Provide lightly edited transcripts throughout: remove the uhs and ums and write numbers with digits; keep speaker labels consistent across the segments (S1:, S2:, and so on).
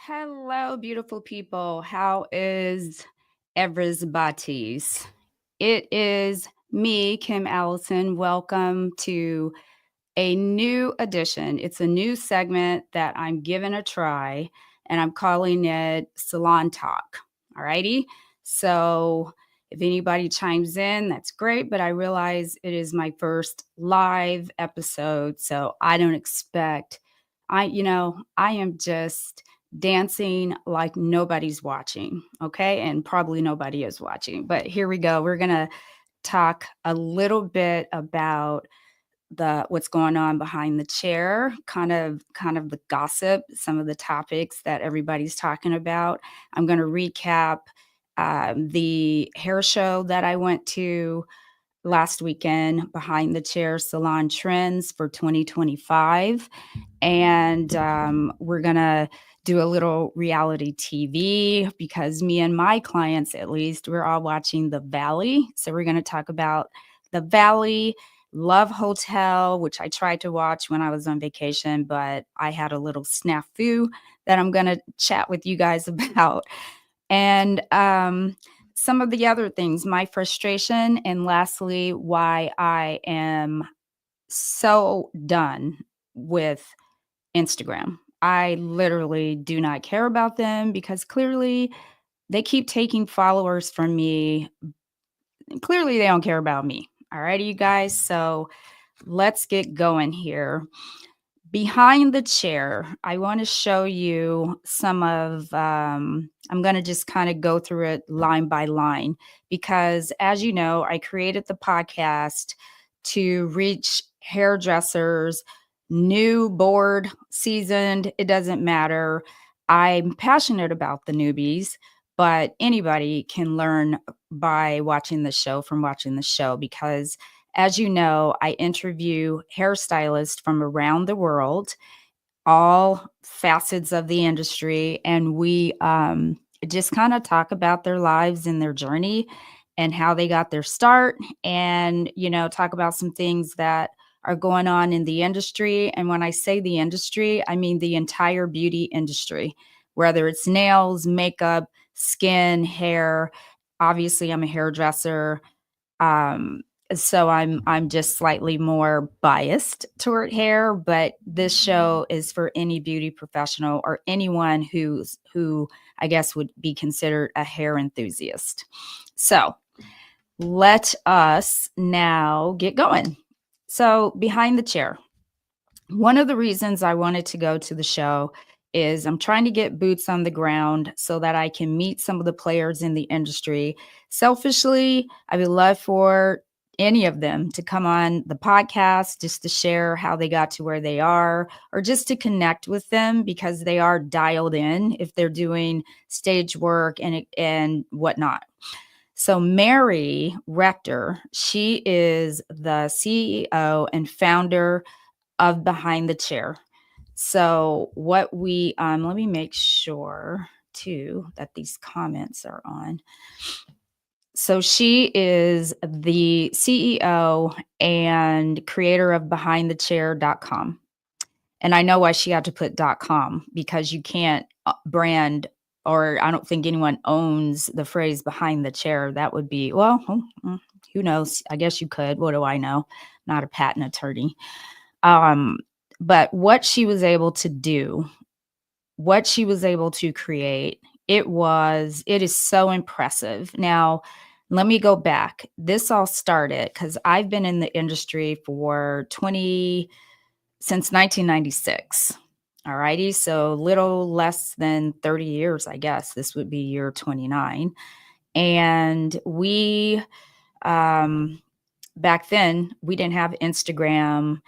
S1: Hello, beautiful people. How is everybody's? It is me, Kim Allison. Welcome to a new edition. It's a new segment that I'm giving a try, and I'm calling it Salon Talk. All righty. So, if anybody chimes in, that's great. But I realize it is my first live episode, so I don't expect. I am just dancing like nobody's watching. Okay, and probably nobody is watching. But here we go. We're gonna talk a little bit about the what's going on behind the chair, kind of the gossip, some of the topics that everybody's talking about. I'm going to recap the hair show that I went to last weekend, Behind the Chair Salon Trends for 2025. And we're going to do a little reality TV because me and my clients, at least, we're all watching The Valley. So we're going to talk about The Valley, Love Hotel, which I tried to watch when I was on vacation, but I had a little snafu that I'm going to chat with you guys about. And some of the other things, my frustration, and lastly, why I am so done with Instagram. I literally do not care about them because clearly they keep taking followers from me. Clearly, they don't care about me. All righty, you guys. So let's get going here. Behind the chair, I want to show you some of, I'm going to just kind of go through it line by line because, as you know, I created the podcast to reach hairdressers, new, bored, seasoned, it doesn't matter. I'm passionate about the newbies, but anybody can learn by watching the show from watching the show because as you know, I interview hairstylists from around the world, all facets of the industry, and we just kind of talk about their lives and their journey and how they got their start, and talk about some things that are going on in the industry. And when I say the industry, I mean the entire beauty industry, whether it's nails, makeup, skin, hair. Obviously, I'm a hairdresser. Um, so I'm just slightly more biased toward hair, but this show is for any beauty professional or anyone who I guess would be considered a hair enthusiast. So let us now get going. So behind the chair. One of the reasons I wanted to go to the show is I'm trying to get boots on the ground so that I can meet some of the players in the industry. Selfishly, I would love for any of them to come on the podcast just to share how they got to where they are or just to connect with them because they are dialed in if they're doing stage work and whatnot. So Mary Rector, she is the CEO and founder of Behind the Chair. So what we let me make sure too that these comments are on. So she is the CEO and creator of behindthechair.com. And I know why she had to put .com because you can't brand, or I don't think anyone owns the phrase behind the chair. That would be, well, who knows? I guess you could. What do I know? Not a patent attorney. But what she was able to do, what she was able to create, it is so impressive. Now, let me go back. This all started because I've been in the industry since 1996. All righty. So little less than 30 years, I guess. This would be year 29. And back then, we didn't have Instagram.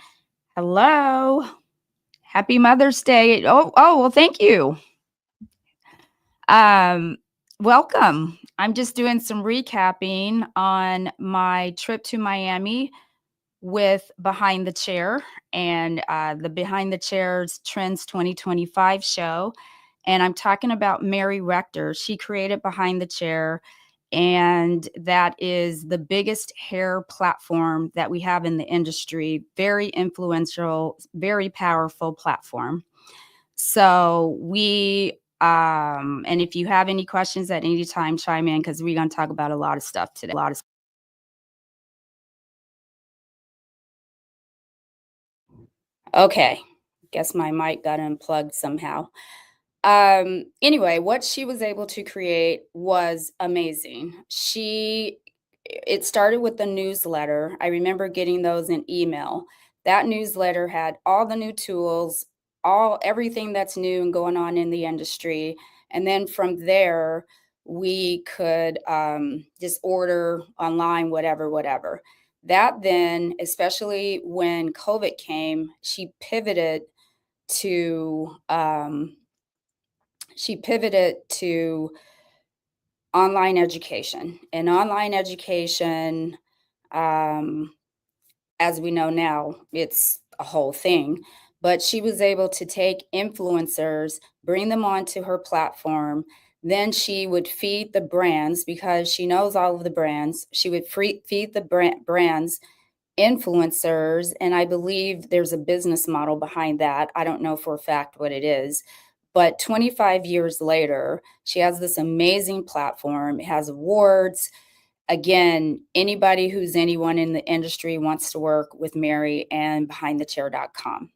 S1: Hello. Happy Mother's Day. Well, thank you. Welcome. I'm just doing some recapping on my trip to Miami with Behind the Chair and the Behind the Chair's Trends 2025 show. And I'm talking about Mary Rector. She created Behind the Chair, and that is the biggest hair platform that we have in the industry. Very influential, very powerful platform. So we And if you have any questions at any time, chime in because we're going to talk about a lot of stuff today. Okay. Guess my mic got unplugged somehow. Anyway, what she was able to create was amazing. It started with the newsletter. I remember getting those in email. That newsletter had all the new tools, all everything that's new and going on in the industry. And then from there, we could just order online, whatever. That then, especially when COVID came, to she pivoted to online education. And online education, um, as we know now, it's a whole thing. But she was able to take influencers, bring them onto her platform. Then she would feed the brands because she knows all of the brands. She would feed the brands influencers, and I believe there's a business model behind that. I don't know for a fact what it is, but 25 years later, she has this amazing platform. It has awards. Again, anybody who's anyone in the industry wants to work with Mary and behindthechair.com.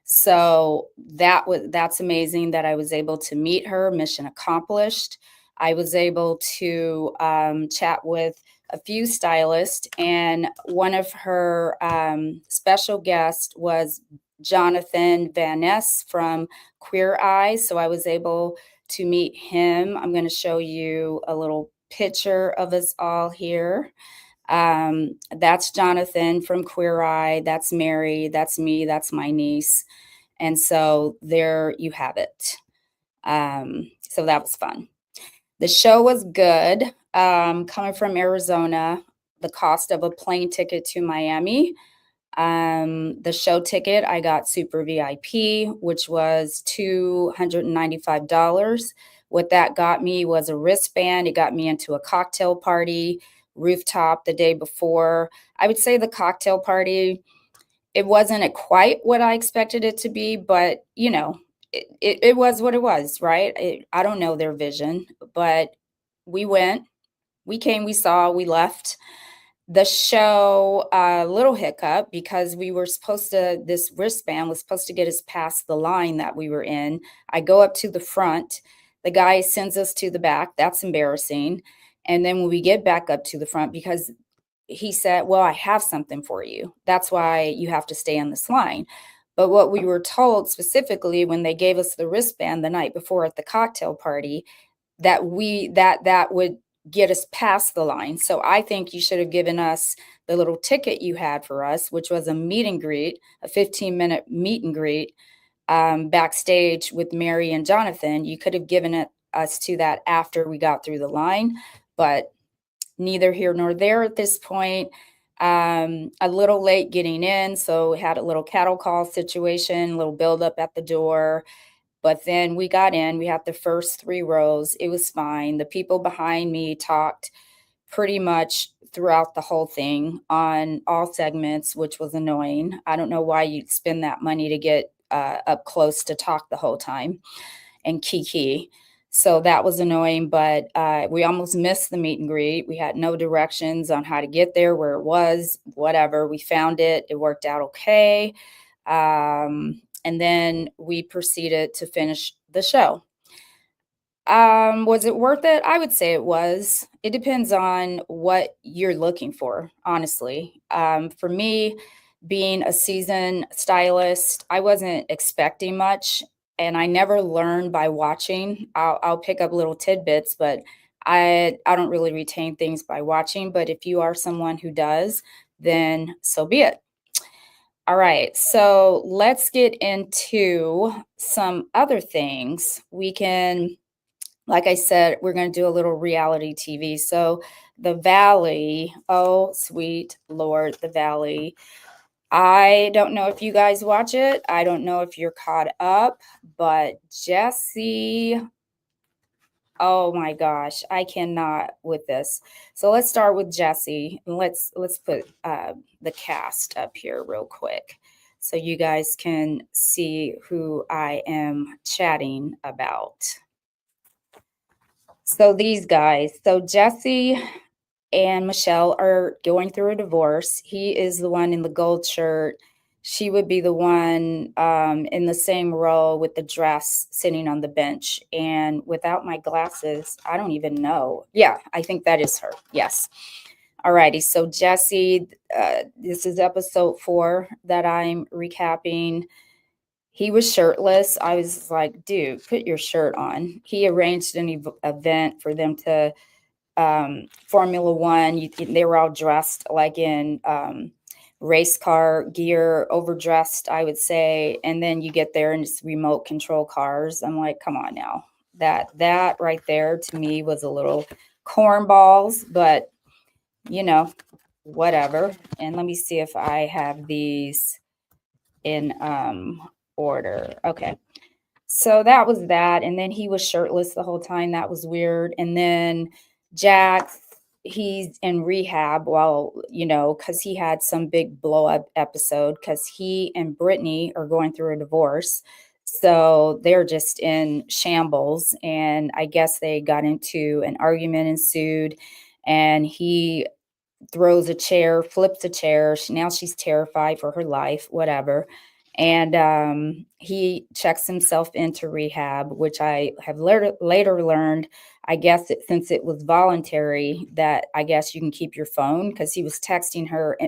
S1: So that's amazing that I was able to meet her. Mission accomplished. I was able to chat with a few stylists, and one of her special guests was Jonathan Van Ness from Queer Eye. So I was able to meet him. I'm going to show you a little picture of us all here. That's Jonathan from Queer Eye. That's Mary. That's me. That's my niece. And so there you have it. So that was fun. The show was good. Coming from Arizona, the cost of a plane ticket to Miami. The show ticket, I got super VIP, which was $295. What that got me was a wristband. It got me into a cocktail party rooftop the day before. I would say the cocktail party, it wasn't quite what I expected it to be, but it was what it was, right? I don't know their vision, but we went, we came, we saw, we left. The show, a little hiccup because this wristband was supposed to get us past the line that we were in. I go up to the front. The guy sends us to the back. That's embarrassing. And then when we get back up to the front, because he said, well, I have something for you. That's why you have to stay on this line. But what we were told specifically when they gave us the wristband the night before at the cocktail party, that would get us past the line. So I think you should have given us the little ticket you had for us, which was a meet and greet, a 15-minute meet and greet backstage with Mary and Jonathan. You could have given us to that after we got through the line, but neither here nor there at this point. A little late getting in, so had a little cattle call situation, a little buildup at the door. But then we got in, we had the first 3 rows. It was fine. The people behind me talked pretty much throughout the whole thing on all segments, which was annoying. I don't know why you'd spend that money to get up close to talk the whole time and kiki. So that was annoying, but we almost missed the meet and greet. We had no directions on how to get there, where it was, whatever. We found it. It worked out okay. And then we proceeded to finish the show. Was it worth it? I would say it was. It depends on what you're looking for, honestly. For me, being a seasoned stylist, I wasn't expecting much, and I never learn by watching. I'll pick up little tidbits, but I don't really retain things by watching. But if you are someone who does, then so be it. All right, so let's get into some other things. Like I said, we're going to do a little reality TV. So, The Valley, oh, sweet Lord, The Valley. I don't know if you guys watch it. I don't know if you're caught up, but Jesse, oh my gosh, I cannot with this. So let's start with Jesse. Let's put the cast up here real quick so you guys can see who I am chatting about. So these guys, so Jesse and Michelle are going through a divorce. He is the one in the gold shirt. She would be the one in the same row with the dress sitting on the bench. And without my glasses, I don't even know. Yeah, I think that is her. Yes. Alrighty. So Jesse, this is episode 4 that I'm recapping. He was shirtless. I was like, dude, put your shirt on. He arranged an event for them to Formula One. They were all dressed like in race car gear, overdressed, I would say. And then you get there and it's remote control cars. I'm like, come on now. That right there to me was a little cornballs, but you know, whatever. And let me see if I have these in order. Okay. So that was that. And then he was shirtless the whole time. That was weird. And then Jack, he's in rehab while, because he had some big blow up episode because he and Brittany are going through a divorce. So they're just in shambles. And I guess they got into an argument ensued. And he throws a chair, flips a chair. Now she's terrified for her life, whatever. And he checks himself into rehab, which I have later learned, I guess, since it was voluntary, that I guess you can keep your phone because he was texting her,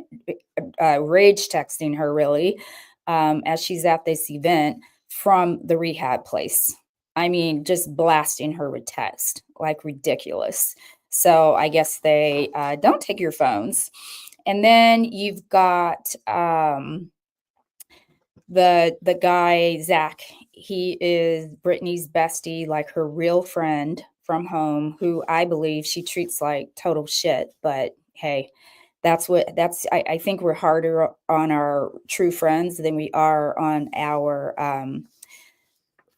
S1: rage texting her, really, as she's at this event from the rehab place. I mean, just blasting her with text, like ridiculous. So I guess they don't take your phones. And then you've got the guy, Zach. He is Brittany's bestie, like her real friend from home, who I believe she treats like total shit. But hey, I think we're harder on our true friends than we are on our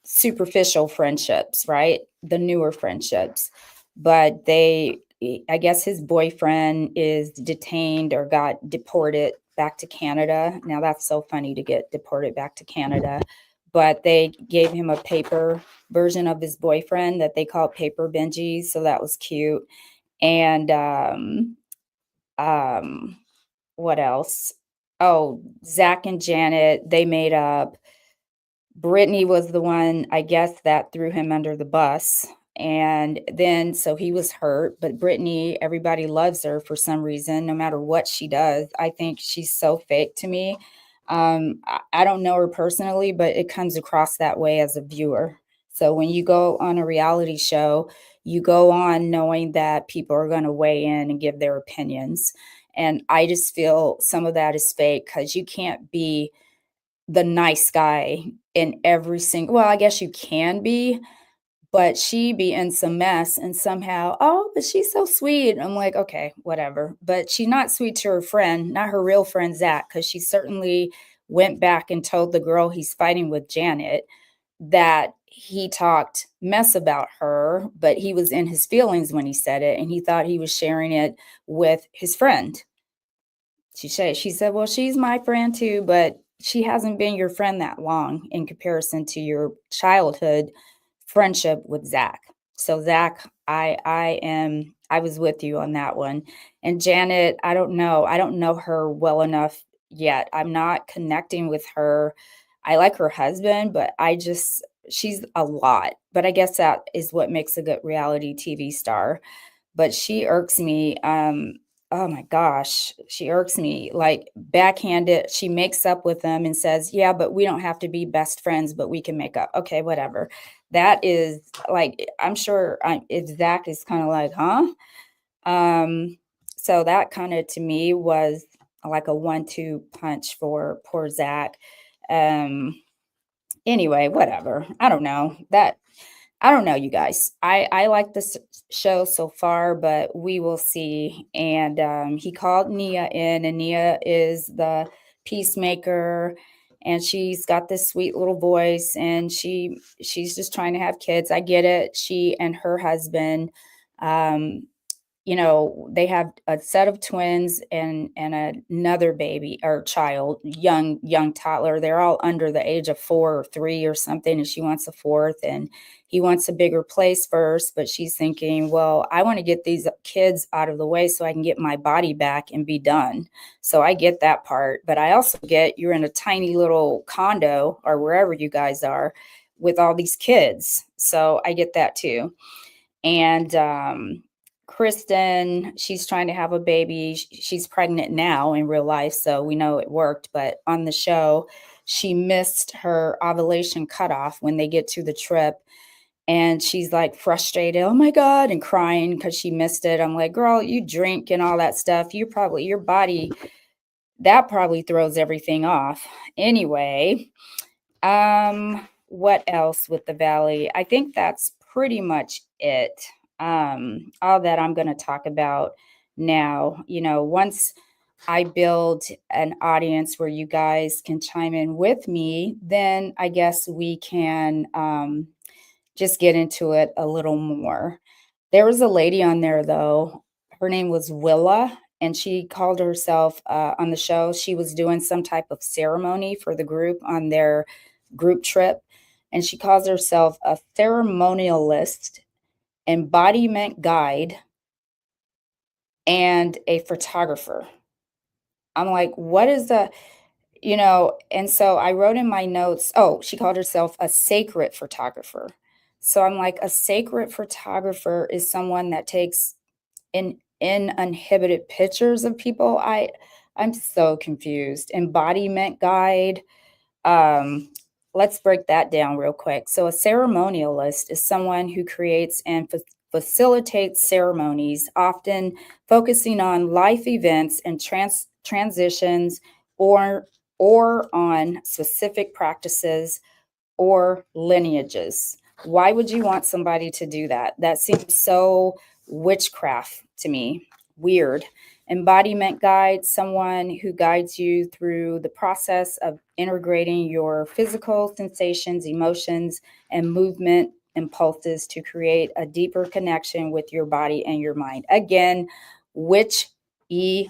S1: superficial friendships, right? The newer friendships. But I guess his boyfriend is detained or got deported back to Canada. Now that's so funny to get deported back to Canada. But they gave him a paper version of his boyfriend that they call Paper Benji. So that was cute. And um, what else? Oh, Zach and Janet, they made up. Brittany was the one, I guess, that threw him under the bus. And then, so he was hurt, but Brittany, everybody loves her for some reason, no matter what she does. I think she's so fake to me. I don't know her personally, but it comes across that way as a viewer. So when you go on a reality show, you go on knowing that people are going to weigh in and give their opinions. And I just feel some of that is fake because you can't be the nice guy in every single, well, I guess you can be, but she be in some mess and somehow, oh, but she's so sweet. I'm like, okay, whatever. But she's not sweet to her friend, not her real friend Zach, because she certainly went back and told the girl he's fighting with, Janet, that he talked mess about her, but he was in his feelings when he said it, and he thought he was sharing it with his friend. She said, well, she's my friend too, but she hasn't been your friend that long in comparison to your childhood friendship with Zach. So Zach, I was with you on that one. And Janet, I don't know. I don't know her well enough yet. I'm not connecting with her. I like her husband, but she's a lot. But I guess that is what makes a good reality TV star. But she irks me. Oh my gosh, she irks me, like, backhanded. She makes up with them and says, yeah, but we don't have to be best friends, but we can make up. Okay, whatever. That is like, I'm sure if Zach is kind of like, huh? So that kind of to me was like a 1-2 punch for poor Zach. Um, anyway, whatever. I don't know, you guys. I like this show so far, but we will see. And he called Nia in, and Nia is the peacemaker, and she's got this sweet little voice, and she's just trying to have kids. I get it. She and her husband, um, they have a set of twins and another baby or child, young toddler. They're all under the age of 4 or 3 or something, and she wants a fourth, and he wants a bigger place first, but she's thinking, well, I want to get these kids out of the way so I can get my body back and be done. So I get that part, but I also get you're in a tiny little condo or wherever you guys are with all these kids. So I get that too. And Kristen, she's trying to have a baby. She's pregnant now in real life, so we know it worked. But on the show, she missed her ovulation cutoff when they get to the trip. And she's like frustrated, oh my God, and crying because she missed it. I'm like, girl, you drink and all that stuff. Your body, that probably throws everything off. Anyway, what else with the Valley? I think that's pretty much it. All that I'm going to talk about now, once I build an audience where you guys can chime in with me, then I guess we can just get into it a little more. There was a lady on there though. Her name was Willa, and she called herself on the show. She was doing some type of ceremony for the group on their group trip, and she calls herself a ceremonialist, embodiment guide, and a photographer. I'm like, what is and so I wrote in my notes, oh, she called herself a sacred photographer. So I'm like, a sacred photographer is someone that takes in uninhibited pictures of people. I'm so confused. Embodiment guide. Um, let's break that down real quick. So a ceremonialist is someone who creates and facilitates ceremonies, often focusing on life events and transitions or on specific practices or lineages. Why would you want somebody to do that? That seems so witchcraft to me. Weird. Embodiment guide, someone who guides you through the process of integrating your physical sensations, emotions, and movement impulses to create a deeper connection with your body and your mind. Again, witch-y-poo.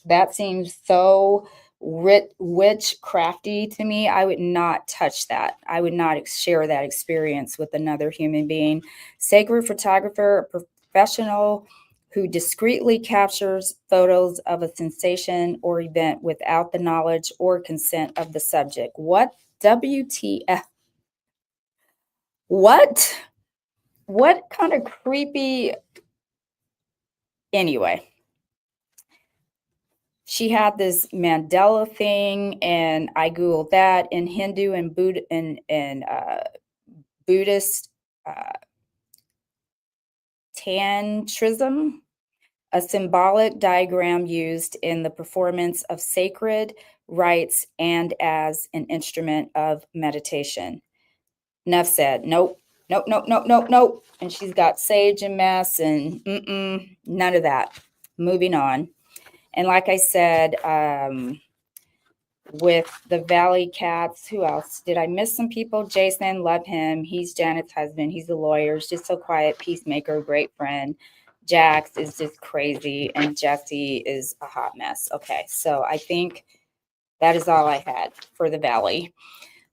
S1: That seems so witchcrafty to me. I would not touch that. I would not share that experience with another human being. Sacred photographer, a professional who discreetly captures photos of a sensation or event without the knowledge or consent of the subject. What WTF? What? What kind of creepy? Anyway, she had this Mandela thing, and I googled that in Hindu and Buddha and Buddhist tantrism, a symbolic diagram used in the performance of sacred rites and as an instrument of meditation. Enough said. Nope. Nope, nope, nope, nope, nope. And she's got sage and mess and none of that. Moving on. And like I said, with the Valley Cats, who else? Did I miss some people? Jason, love him. He's Janet's husband. He's a lawyer. He's just so quiet, peacemaker, great friend. Jax is just crazy. And Jesse is a hot mess. Okay, so I think that is all I had for the Valley.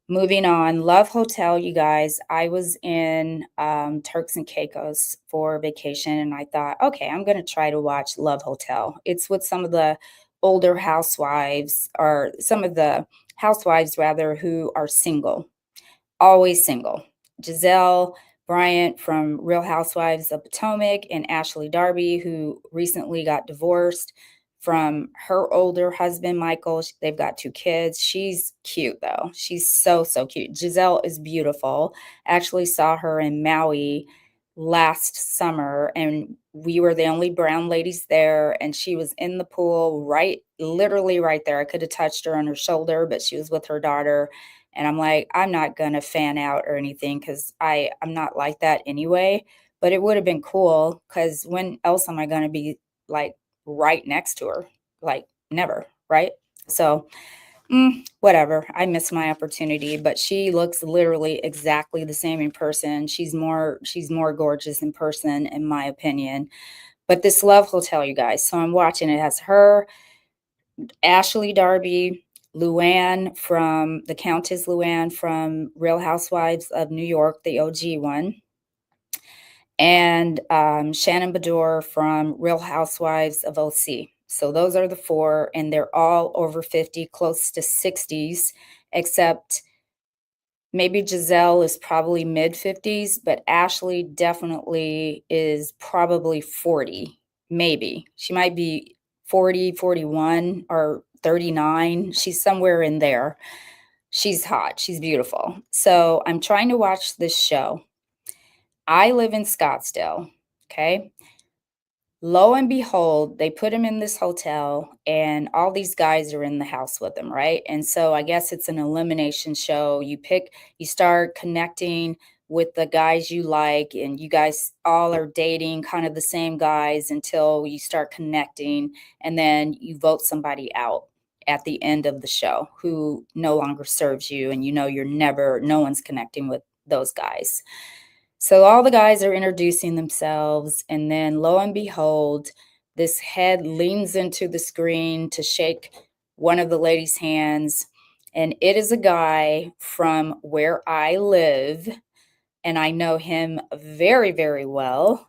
S1: Moving on, Love Hotel, you guys. I was in Turks and Caicos for vacation, and I thought, okay, I'm going to try to watch Love Hotel. It's with some of the older housewives, or some of the housewives, rather, who are single, always single. Giselle Bryant from Real Housewives of Potomac, and Ashley Darby, who recently got divorced from her older husband, Michael. They've got 2 kids. She's cute, though. She's so, so cute. Giselle is beautiful. Actually saw her in Maui last summer, and we were the only brown ladies there, and she was in the pool literally right there. I could have touched her on her shoulder, but she was with her daughter. And I'm like, I'm not going to fan out or anything because I'm not like that anyway. But it would have been cool because when else am I going to be like right next to her? Like never, right? So whatever. I missed my opportunity, but she looks literally exactly the same in person. She's more gorgeous in person, in my opinion. But this Love Hotel, you guys. So I'm watching. It has her, Ashley Darby, Luann from the Countess Luann from Real Housewives of New York, the OG one, and Shannon Beador from Real Housewives of OC. So those are the four, and they're all over 50, close to 60s, except maybe Giselle is probably mid 50s, but Ashley definitely is probably 40, maybe. She might be 40, 41, or 39. She's somewhere in there. She's hot. She's beautiful. So I'm trying to watch this show. I live in Scottsdale. Okay. Lo and behold, they put him in this hotel, and all these guys are in the house with him, right? And so I guess it's an elimination show. You start connecting with the guys you like, and you guys all are dating kind of the same guys until you start connecting, and then you vote somebody out at the end of the show who no longer serves you, and no one's connecting with those guys. So all the guys are introducing themselves, and then lo and behold, this head leans into the screen to shake one of the ladies' hands, and it is a guy from where I live, and I know him very, very well.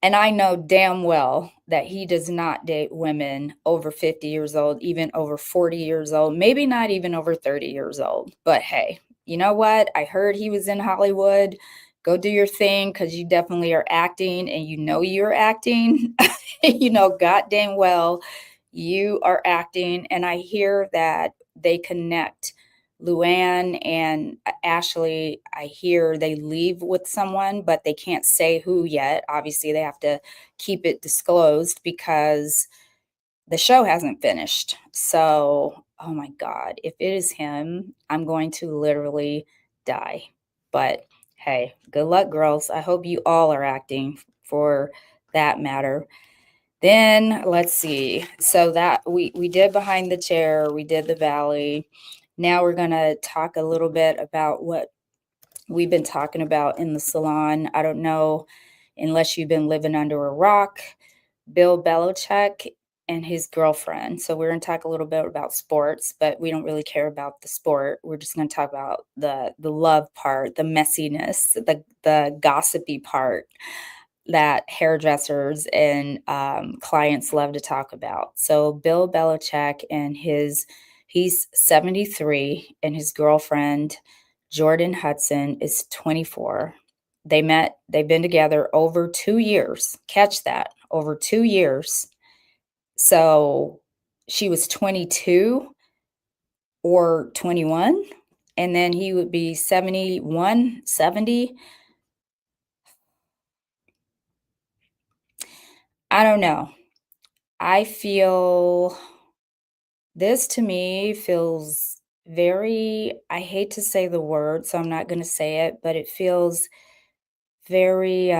S1: And I know damn well that he does not date women over 50 years old, even over 40 years old, maybe not even over 30 years old. But hey, you know what? I heard he was in Hollywood. Go do your thing, because you definitely are acting, and you're acting. Goddamn well you are acting. And I hear that they connect. Luann and Ashley, I hear they leave with someone, but they can't say who yet. Obviously, they have to keep it disclosed because the show hasn't finished. So, oh my God, if it is him, I'm going to literally die. But hey, good luck, girls. I hope you all are acting for that matter. Then let's see. So that we did Behind the Chair, we did the Valley. Now we're going to talk a little bit about what we've been talking about in the salon. I don't know, unless you've been living under a rock, Bill Belichick and his girlfriend. So we're going to talk a little bit about sports, but we don't really care about the sport. We're just going to talk about the love part, the messiness, the gossipy part that hairdressers and clients love to talk about. So Bill Belichick he's 73, and his girlfriend, Jordan Hudson, is 24. They've been together over 2 years. Catch that, over 2 years. So she was 22 or 21, and then he would be 71, 70. I don't know. I feel This to me feels I hate to say the word, so I'm not going to say it, but it feels very,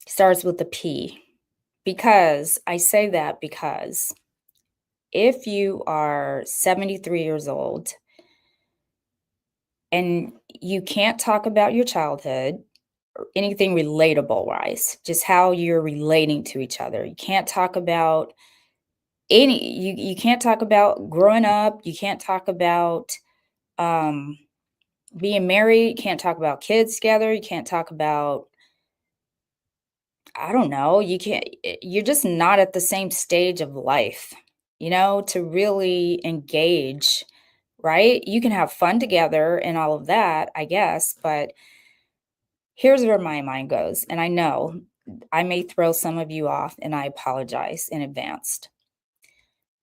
S1: starts with a P. Because I say that because if you are 73 years old and you can't talk about your childhood or anything relatable wise, just how you're relating to each other, you can't talk about you can't talk about growing up, you can't talk about um being married, you can't talk about kids together, you can't talk about, I don't know, you're just not at the same stage of life, to really engage, right? You can have fun together and all of that, I guess, but here's where my mind goes, and I know I may throw some of you off, and I apologize in advance.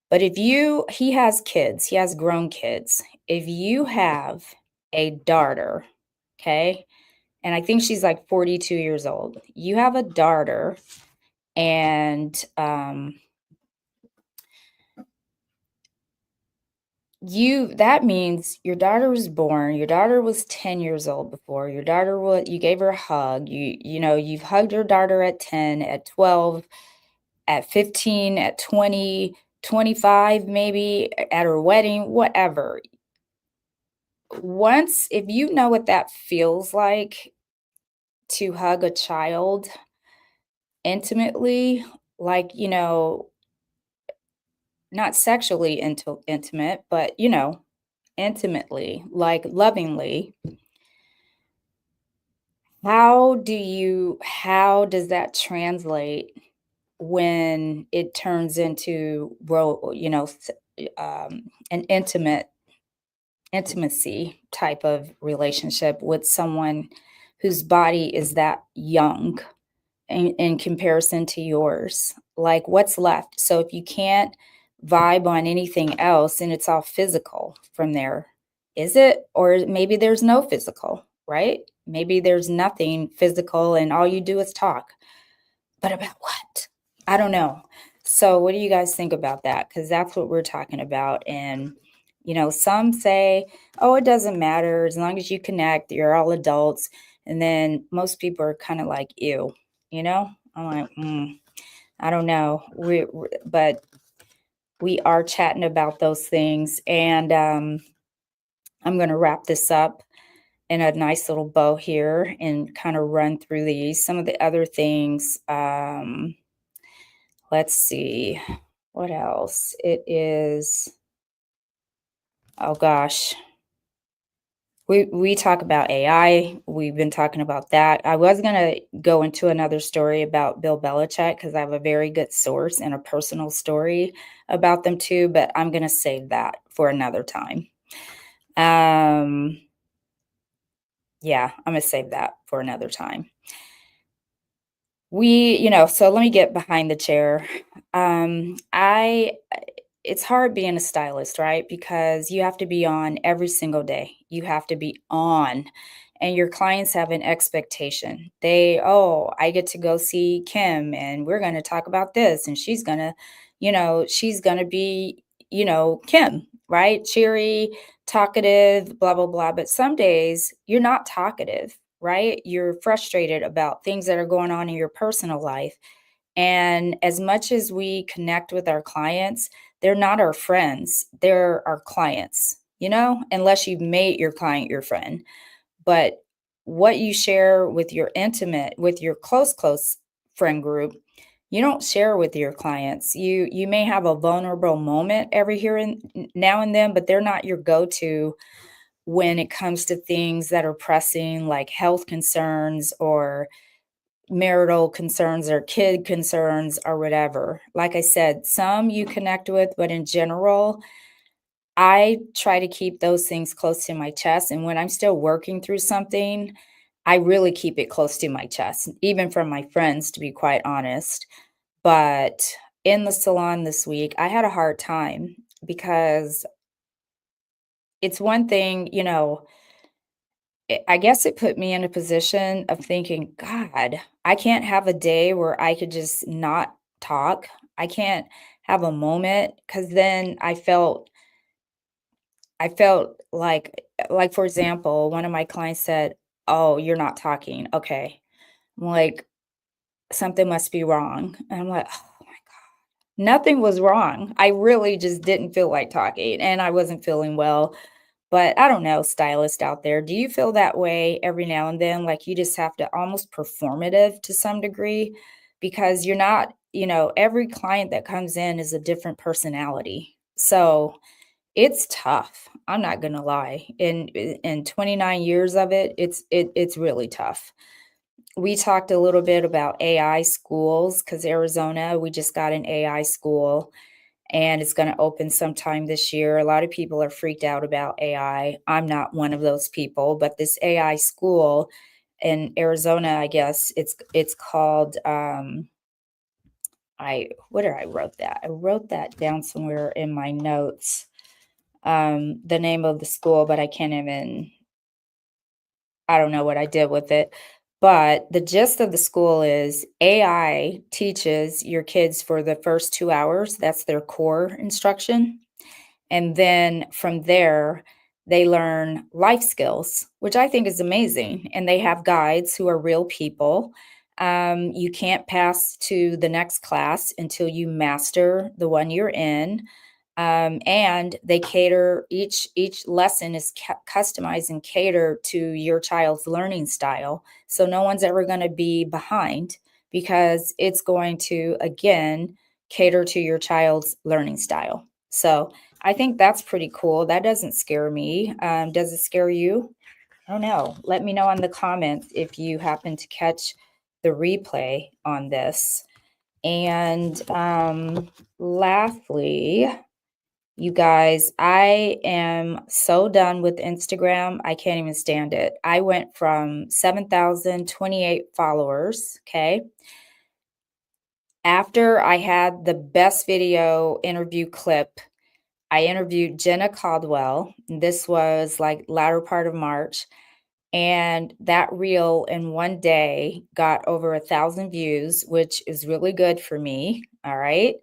S1: But he has kids, he has grown kids. If you have a daughter, okay, and I think she's like 42 years old. You have a daughter, and that means your daughter was born. Your daughter was 10 years old before. You gave her a hug. You've hugged your daughter at 10, at 12, at 15, at 20, 25, maybe at her wedding, whatever. If you know what that feels like to hug a child, intimately, like, not sexually intimate, but, intimately, like lovingly, how does that translate when it turns into an intimacy type of relationship with someone whose body is that young in comparison to yours? Like, what's left? So if you can't vibe on anything else and it's all physical from there, is it? Or maybe there's no physical, right? Maybe there's nothing physical and all you do is talk. But about what? I don't know. So what do you guys think about that? Because that's what we're talking about. And, some say, oh, it doesn't matter as long as you connect, you're all adults. And then most people are kind of like, ew, I'm like, I don't know. But we are chatting about those things. And I'm going to wrap this up in a nice little bow here and kind of run through these. Some of the other things, let's see, what else? It is, oh gosh. We talk about AI. We've been talking about that. I was gonna go into another story about Bill Belichick because I have a very good source and a personal story about them too, but I'm gonna save that for another time. Yeah, I'm gonna save that for another time. So let me get behind the chair. I It's hard being a stylist, right? Because you have to be on every single day. You have to be on. And your clients have an expectation. Oh, I get to go see Kim and we're going to talk about this and she's going to be, Kim, right? Cheery, talkative, blah blah blah. But some days you're not talkative, right? You're frustrated about things that are going on in your personal life. And as much as we connect with our clients, they're not our friends, they're our clients, unless you've made your client your friend. But what you share with your close friend group, you don't share with your clients. You may have a vulnerable moment every here and now and then, but they're not your go-to when it comes to things that are pressing, like health concerns or marital concerns or kid concerns or whatever. Like I said, some you connect with, but in general, I try to keep those things close to my chest. And when I'm still working through something, I really keep it close to my chest, even from my friends, to be quite honest. But in the salon this week, I had a hard time because it's one thing, I guess it put me in a position of thinking, God, I can't have a day where I could just not talk. I can't have a moment because then I felt like for example, one of my clients said, "Oh, you're not talking." Okay. I'm like, something must be wrong. And I'm like, oh my God. Nothing was wrong. I really just didn't feel like talking and I wasn't feeling well. But I don't know, stylist out there, do you feel that way every now and then? Like you just have to almost performative to some degree because you're not, every client that comes in is a different personality. So it's tough. I'm not gonna lie. In 29 years of it, it's really tough. We talked a little bit about AI schools because Arizona, we just got an AI school and it's going to open sometime this year. A lot of people are freaked out about AI. I'm not one of those people, but this AI school in Arizona, I guess it's called I wrote that. I wrote that down somewhere in my notes. The name of the school, but I don't know what I did with it. But the gist of the school is AI teaches your kids for the first 2 hours. That's their core instruction. And then from there, they learn life skills, which I think is amazing. And they have guides who are real people. You can't pass to the next class until you master the one you're in. And they cater each lesson is customized and catered to your child's learning style. So no one's ever going to be behind. because it's going to, again, cater to your child's learning style. So I think that's pretty cool. That doesn't scare me. Does it scare you? I don't know. Let me know in the comments if you happen to catch the replay on this. And lastly, you guys, I am so done with Instagram. I can't even stand it. I went from 7,028 followers. Okay. After I had the best video interview clip, I interviewed Jenna Caldwell. This was like latter part of March. And that reel in one day got over 1,000 views, which is really good for me. All right.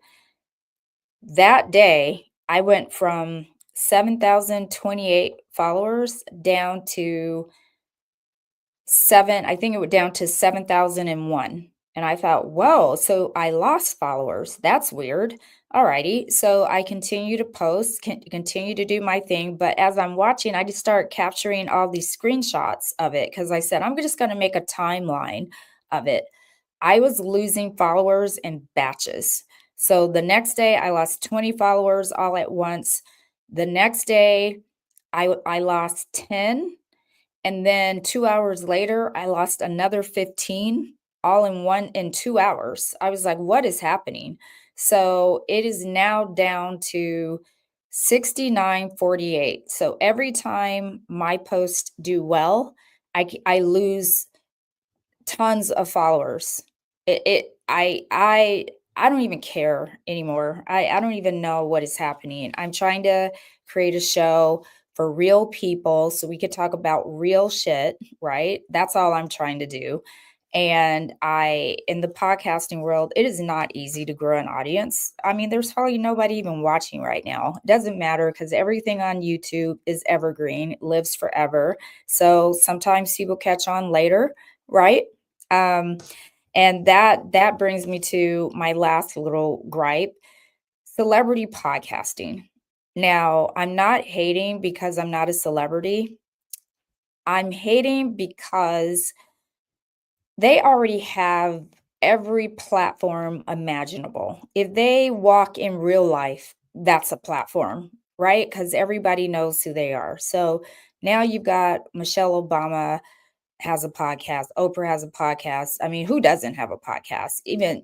S1: That day, I went from 7,028 followers down to I think it went down to 7,001. And I thought, whoa, so I lost followers. That's weird. All righty. So I continue to post, continue to do my thing. But as I'm watching, I just start capturing all these screenshots of it because I said, I'm just going to make a timeline of it. I was losing followers in batches. So the next day, I lost 20 followers all at once. The next day, I lost 10. And then 2 hours later, I lost another 15 all in 2 hours. I was like, what is happening? So it is now down to 69.48. So every time my posts do well, I lose tons of followers. I don't even care anymore. I don't even know what is happening. I'm trying to create a show for real people so we could talk about real shit, right? That's all I'm trying to do. And in the podcasting world, it is not easy to grow an audience. I mean, there's hardly nobody even watching right now. It doesn't matter because everything on YouTube is evergreen, it lives forever. So sometimes people catch on later, right? Um, and that brings me to my last little gripe, celebrity podcasting. Now, I'm not hating because I'm not a celebrity. I'm hating because they already have every platform imaginable. If they walk in real life, that's a platform, right? Because everybody knows who they are. So now you've got Michelle Obama has a podcast, Oprah has a podcast. I mean, who doesn't have a podcast? Even,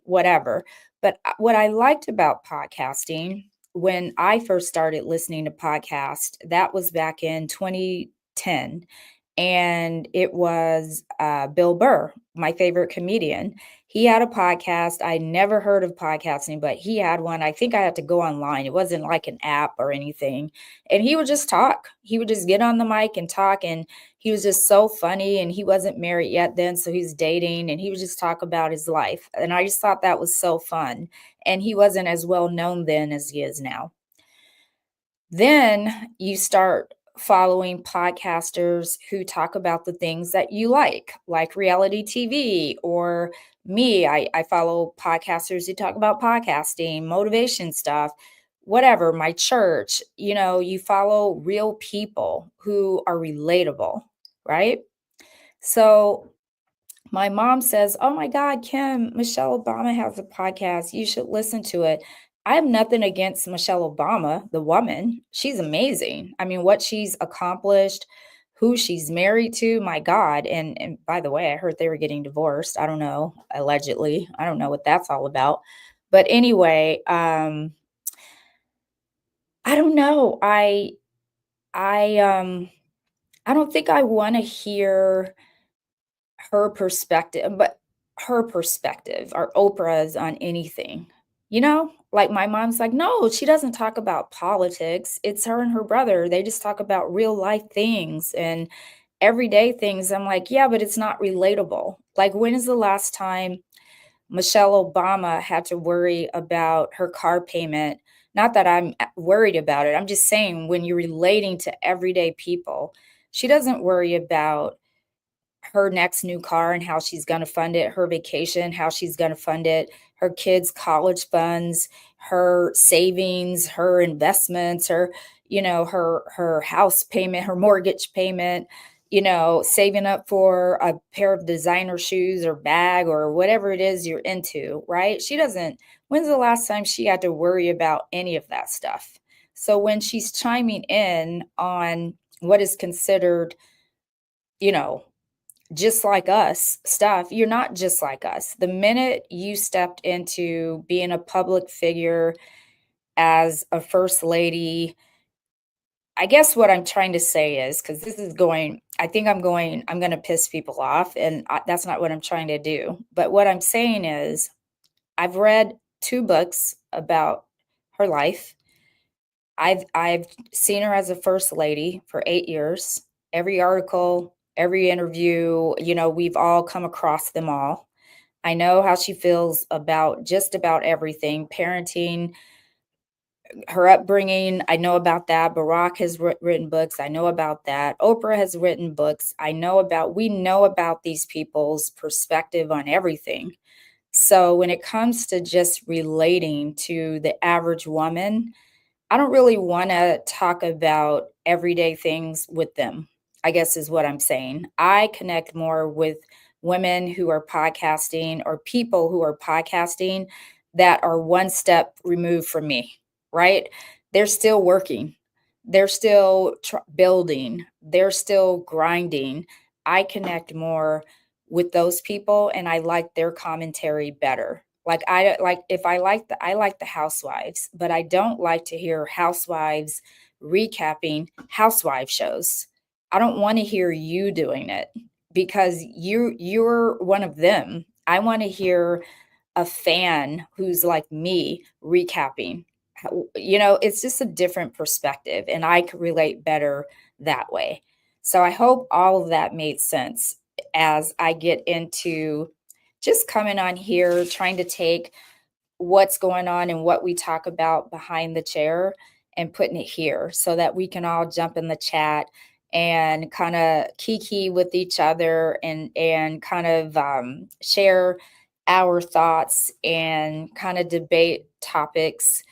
S1: whatever. But what I liked about podcasting when I first started listening to podcasts, that was back in 2010, and it was Bill Burr, my favorite comedian. He had a podcast. I never heard of podcasting, but he had one. I think I had to go online. It wasn't like an app or anything. And he would just talk. He would just get on the mic and talk. And he was just so funny. And he wasn't married yet then, so he was dating. And he would just talk about his life. And I just thought that was so fun. And he wasn't as well known then as he is now. Then you start following podcasters who talk about the things that you like reality TV, or me. I follow podcasters who talk about podcasting, motivation stuff, whatever, my church. You follow real people who are relatable, right? So my mom says, "Oh my God, Kim, Michelle Obama has a podcast. You should listen to it." I have nothing against Michelle Obama, the woman. She's amazing. I mean, what she's accomplished, who she's married to, my God. And by the way, I heard they were getting divorced. I don't know, allegedly. I don't know what that's all about. But anyway, I don't know. I don't think I want to hear her perspective or Oprah's on anything. Like my mom's like, no, she doesn't talk about politics. It's her and her brother. They just talk about real life things and everyday things. I'm like, yeah, but it's not relatable. Like, when is the last time Michelle Obama had to worry about her car payment? Not that I'm worried about it. I'm just saying, when you're relating to everyday people, she doesn't worry about her next new car and how she's going to fund it, her vacation, how she's going to fund it, her kids' college funds, her savings, her investments, her house payment, her mortgage payment.
S2: saving up for a pair of designer shoes or bag or whatever it is you're into, right? She doesn't, when's the last time she had to worry about any of that stuff? So when she's chiming in on what is considered, you know, just like us stuff, you're not just like us. The minute you stepped into being a public figure as a first lady, I guess what I'm trying to say is, because this is going, I think I'm going to piss people off, and that's not what I'm trying to do. But what I'm saying is, I've read two books about her life. I've seen her as a first lady for 8 years. Every article, every interview, we've all come across them all. I know how she feels about just about everything, parenting, her upbringing. I know about that. Barack has written books. I know about that. Oprah has written books. We know about these people's perspective on everything. So when it comes to just relating to the average woman, I don't really want to talk about everyday things with them, I guess is what I'm saying. I connect more with women who are podcasting or people who are podcasting that are one step removed from me, right? They're still working, they're still building, they're still grinding. I connect more with those people and I like their commentary better. Like I like if I like the housewives, but I don't like to hear housewives recapping housewife shows. I don't want to hear you doing it because you're one of them. I want to hear a fan who's like me recapping. It's just a different perspective and I could relate better that way. So I hope all of that made sense as I get into just coming on here trying to take what's going on and what we talk about behind the chair and putting it here so that we can all jump in the chat and kind of kiki with each other and kind of share our thoughts and kind of debate topics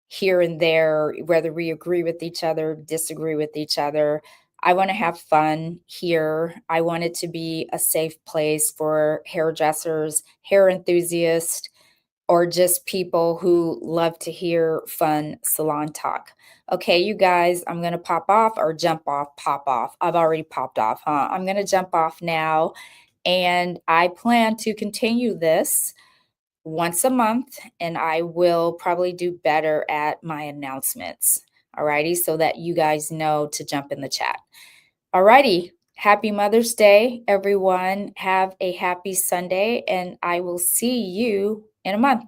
S2: here and there, whether we agree with each other, disagree with each other. I want to have fun here. I want it to be a safe place for hairdressers, hair enthusiasts, or just people who love to hear fun salon talk. Okay, you guys, I'm going to pop off or jump off, pop off. I've already popped off, huh? I'm going to jump off now. And I plan to continue this once a month, and I will probably do better at my announcements. Alrighty, so that you guys know to jump in the chat. Alrighty, happy Mother's Day, everyone. Have a happy Sunday, and I will see you in a month.